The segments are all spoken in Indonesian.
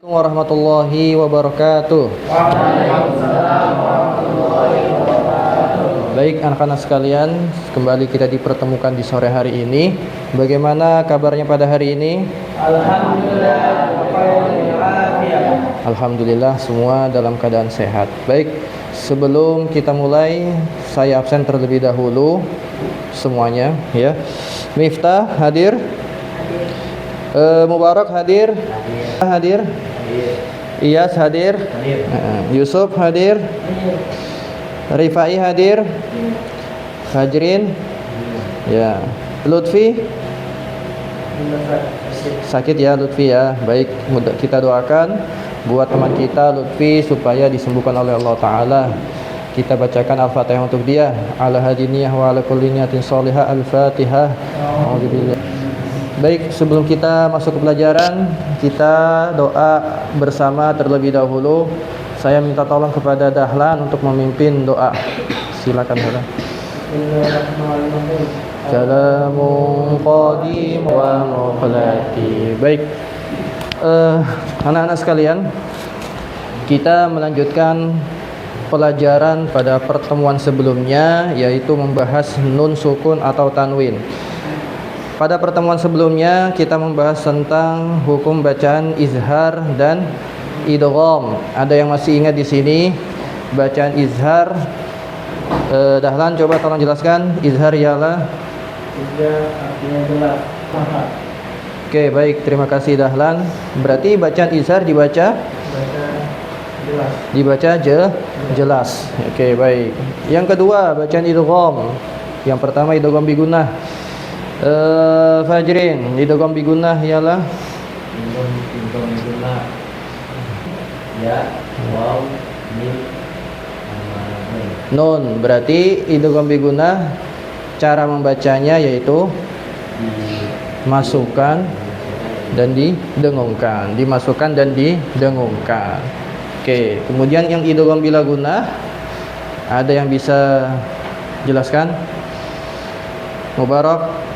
Warahmatullahi wabarakatuh. Baik anak-anak sekalian, kembali kita dipertemukan di sore hari ini. Bagaimana kabarnya pada hari ini? Alhamdulillah semua dalam keadaan sehat. Baik, sebelum kita mulai, saya absen terlebih dahulu semuanya ya. Miftah hadir? Mubarak hadir? Hadir? Iyas hadir? Yusuf hadir? Rifai hadir? Fajrin? Ya. Lutfi? Sakit ya Lutfi ya. Baik, kita doakan buat teman kita Lutfi supaya disembuhkan oleh Allah Ta'ala. Kita bacakan Al-Fatihah untuk dia. Ala hadiniyah wa ala kulli niyatin sholihah. Al-Fatihah. Alhamdulillah. Baik, sebelum kita masuk ke pelajaran, kita doa bersama terlebih dahulu. Saya minta tolong kepada Dahlan untuk memimpin doa. Silakan Dahlan. Salamun qadim wa muqlati. Baik, anak-anak sekalian, kita melanjutkan pelajaran pada pertemuan sebelumnya, yaitu membahas nun sukun atau tanwin. Pada pertemuan sebelumnya kita membahas tentang hukum bacaan izhar dan idgham. Ada yang masih ingat di sini bacaan izhar? Dahlan coba tolong jelaskan izhar ialah? Izhar artinya jelas. Oke, baik, terima kasih Dahlan. Berarti bacaan izhar dibaca Jelas. Dibaca jelas. Oke, baik. Yang kedua bacaan idgham. Yang pertama idgham bigunah. Fajrin, idgham bigunah ialah Idgham bigunah. Ya, waw, mim, nun. Berarti idgham bigunah cara membacanya yaitu dimasukkan dan didengungkan, dimasukkan dan didengungkan. Oke, kemudian yang idgham bila gunah, ada yang bisa jelaskan? Mubarak,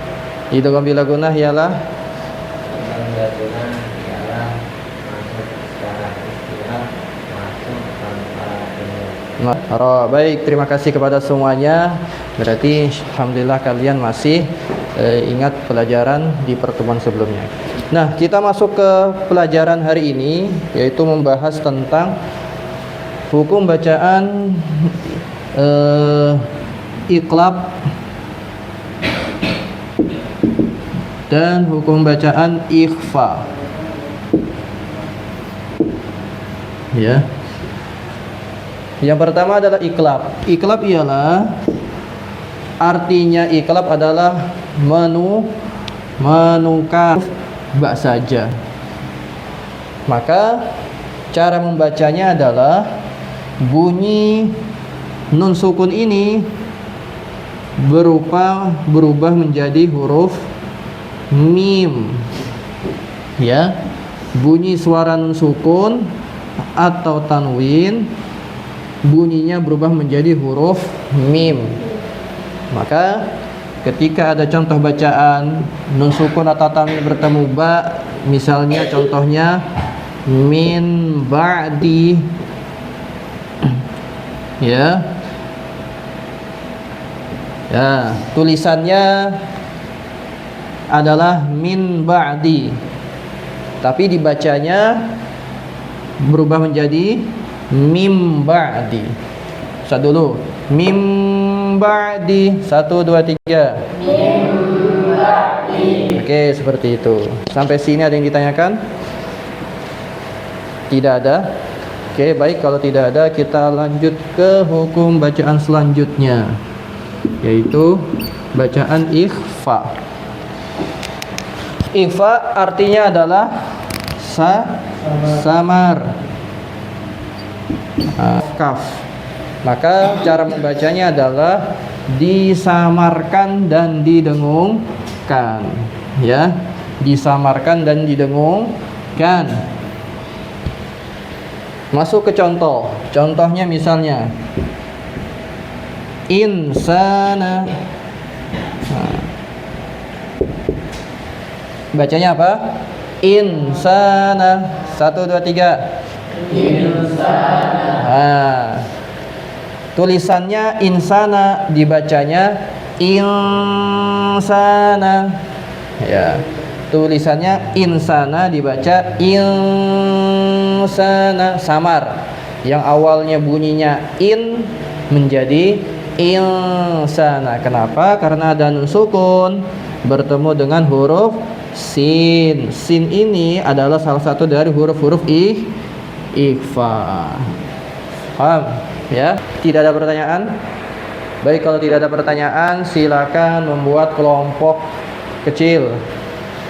idgham bila gunah ialah? Idgham bila gunah ialah masuk secara istirahat, masuk tanpa dengung. Baik, terima kasih kepada semuanya. Berarti alhamdulillah kalian masih ingat pelajaran di pertemuan sebelumnya. Nah, kita masuk ke pelajaran hari ini, yaitu membahas tentang hukum bacaan iqlab dan hukum bacaan ikhfa. Ya. Yang pertama adalah iqlab. Iqlab ialah, artinya iqlab adalah menukar bak saja. Maka cara membacanya adalah bunyi nun sukun ini berubah menjadi huruf mim. Ya. Bunyi suara nun sukun atau tanwin bunyinya berubah menjadi huruf mim. Maka ketika ada contoh bacaan nun sukun atau tanwin bertemu ba, misalnya contohnya min ba'di, ya. Ya, tulisannya adalah min ba'di, tapi dibacanya berubah menjadi mim ba'di. Satu dulu, mim ba'di, 1, 2, 3. Mim ba'di. Oke, seperti itu. Sampai sini ada yang ditanyakan? Tidak ada. Oke, baik, kalau tidak ada kita lanjut ke hukum bacaan selanjutnya, yaitu bacaan ikhfa. Ikhfa artinya adalah samar. Kaf. Maka cara membacanya adalah disamarkan dan didengungkan, ya. Disamarkan dan didengungkan. Masuk ke contoh. Contohnya misalnya insana. Bacanya apa? insana. 1 2 3. Nah, tulisannya insana, dibacanya insana. Ya. Tulisannya insana dibaca insana, samar. Yang awalnya bunyinya in menjadi insana. Kenapa? Karena ada nun sukun bertemu dengan huruf sin. Sin ini adalah salah satu dari huruf-huruf ikhfa. Paham? Ya? Tidak ada pertanyaan? Baik, kalau tidak ada pertanyaan, silakan membuat kelompok kecil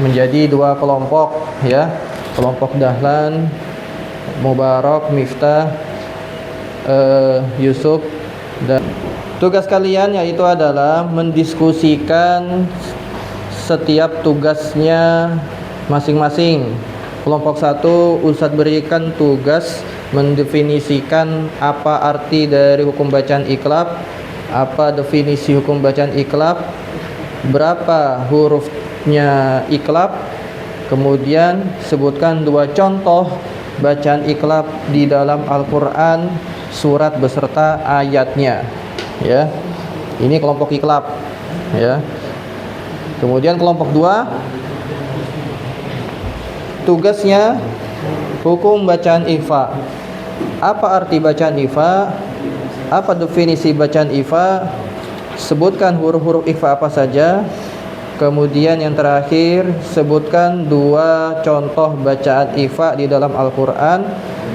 menjadi 2 kelompok, ya. Kelompok Dahlan, Mubarak, Miftah, Yusuf, dan tugas kalian yaitu adalah mendiskusikan setiap tugasnya masing-masing. Kelompok 1, Ustadz berikan tugas mendefinisikan apa arti dari hukum bacaan iqlab, apa definisi hukum bacaan iqlab, berapa hurufnya iqlab, kemudian sebutkan 2 contoh bacaan iqlab di dalam Al-Quran, surat beserta ayatnya, ya. Ini kelompok iqlab, ya. Kemudian kelompok 2, tugasnya hukum bacaan ikhfa. Apa arti bacaan ikhfa? Apa definisi bacaan ikhfa? Sebutkan huruf-huruf ikhfa apa saja. Kemudian yang terakhir, sebutkan 2 contoh bacaan ikhfa di dalam Al-Quran,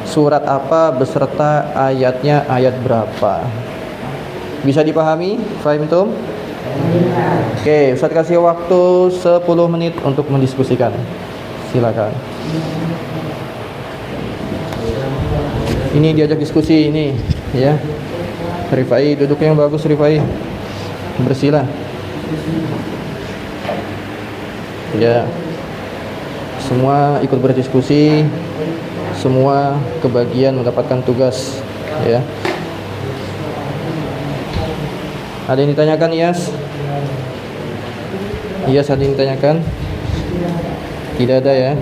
surat apa beserta ayatnya, ayat berapa. Bisa dipahami? Fahimtum? Oke, Ustaz kasih waktu 10 menit untuk mendiskusikan. Silakan. Ini diajak diskusi ini, ya. Rifai, duduknya yang bagus Rifai. Bersihlah. Ya. Semua ikut berdiskusi, semua kebagian mendapatkan tugas, ya. Ada yang ditanyakan, Iyas? Iyas, ada yang ditanyakan? Tidak ada, ya.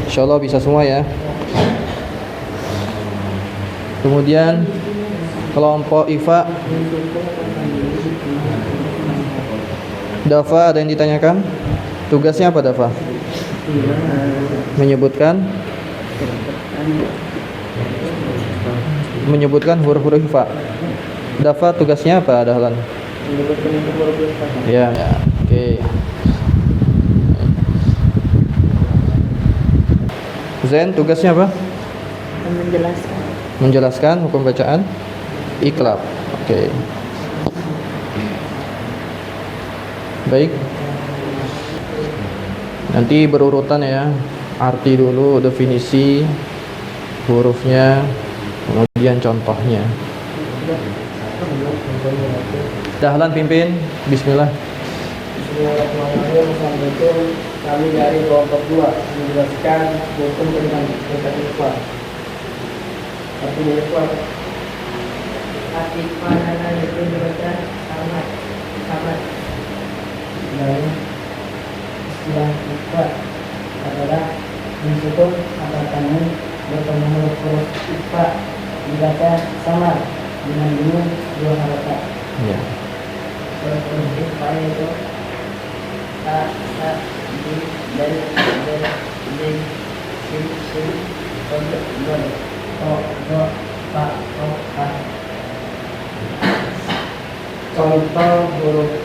Insyaallah bisa semua, ya. Kemudian kelompok ifa, Dafa, ada yang ditanyakan? Tugasnya apa Dafa? Menyebutkan huruf-huruf ifa. Dafa tugasnya apa, Dahlan? Menyebutkan huruf ifa. Ya, oke. Zain tugasnya apa? Menjelaskan hukum bacaan iqlab. Oke. Baik. Nanti berurutan, ya. Arti dulu, definisi hurufnya, kemudian contohnya. Dahlan pimpin. Bismillah. Bismillahirrahmanirrahim. Kami dari kelompok 2 menjelaskan hukum tentang bacaan ikhfa. Arti ikhfa. Arti ikhfa adalah itu dibaca sama. Dan istilah ikhfa adalah mensukun atau tanwin bertemu huruf ikhfa dibaca sama dengan bunyi 2 harokat. Ya. Huruf ikhfa itu a dari sin do pa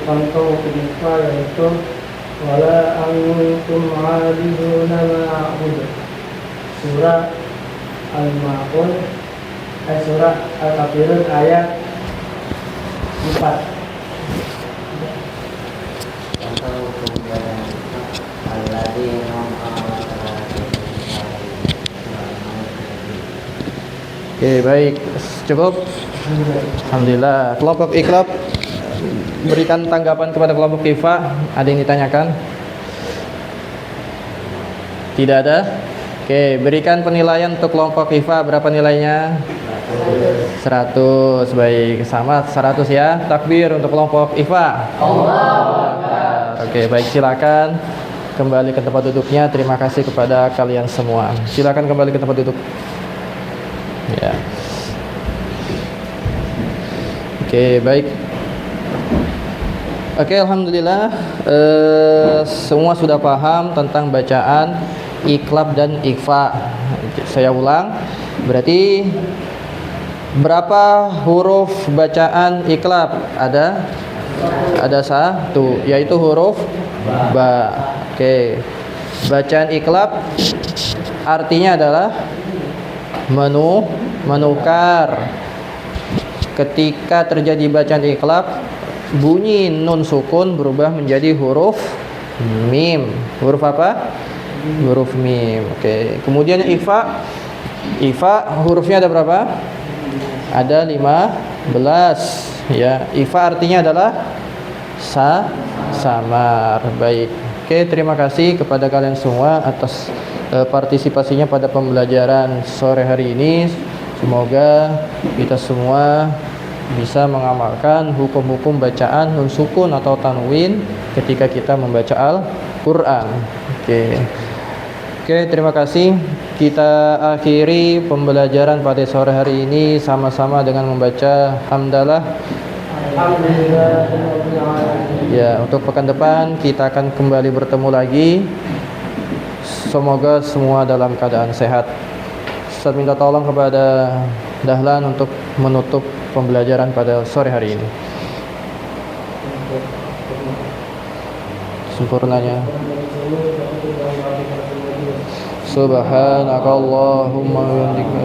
contoh huruf ikhfa yaitu wala antum a'abiduna ma'bud. Surah Al-Ma'un, surah Al-Kafirun ayat 4. Oke, baik. Cukup? Alhamdulillah. Kelompok iqlab, berikan tanggapan kepada kelompok ifa. Ada yang ditanyakan? Tidak ada? Oke, berikan penilaian untuk kelompok ifa. Berapa nilainya? 100. Baik, sama 100, ya. Takbir untuk kelompok ifa. Allah. Oke, baik, silakan. kembali ke tempat duduknya. Terima kasih kepada kalian semua. Silakan kembali ke tempat duduk. Ya. Oke, baik. Oke, alhamdulillah semua sudah paham tentang bacaan iqlab dan ikhfa. Saya ulang, berarti berapa huruf bacaan iqlab? Ada satu, yaitu huruf ba. Oke. Bacaan iqlab artinya adalah menukar. Ketika terjadi bacaan iqlab, bunyi nun sukun berubah menjadi huruf mim. Huruf apa? Huruf mim. Oke. Kemudian ikhfa. Ikhfa hurufnya ada berapa? Ada 15. Ya, ikhfa artinya adalah samar. Baik. Oke, terima kasih kepada kalian semua atas partisipasinya pada pembelajaran sore hari ini. Semoga kita semua bisa mengamalkan hukum-hukum bacaan nun sukun atau tanwin ketika kita membaca Al-Qur'an. Oke, terima kasih. Kita akhiri pembelajaran pada sore hari ini sama-sama dengan membaca hamdalah. Ya, untuk pekan depan kita akan kembali bertemu lagi. Semoga semua dalam keadaan sehat. Saya minta tolong kepada Dahlan untuk menutup pembelajaran pada sore hari ini. Sempurnanya. Subhanakallahumma wa bihamdika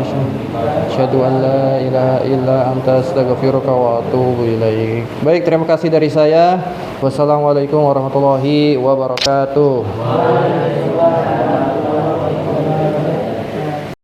asyhadu an la ilaha illa anta astaghfiruka wa atubu ilaik. Baik, terima kasih dari saya. Wassalamualaikum warahmatullahi wabarakatuh.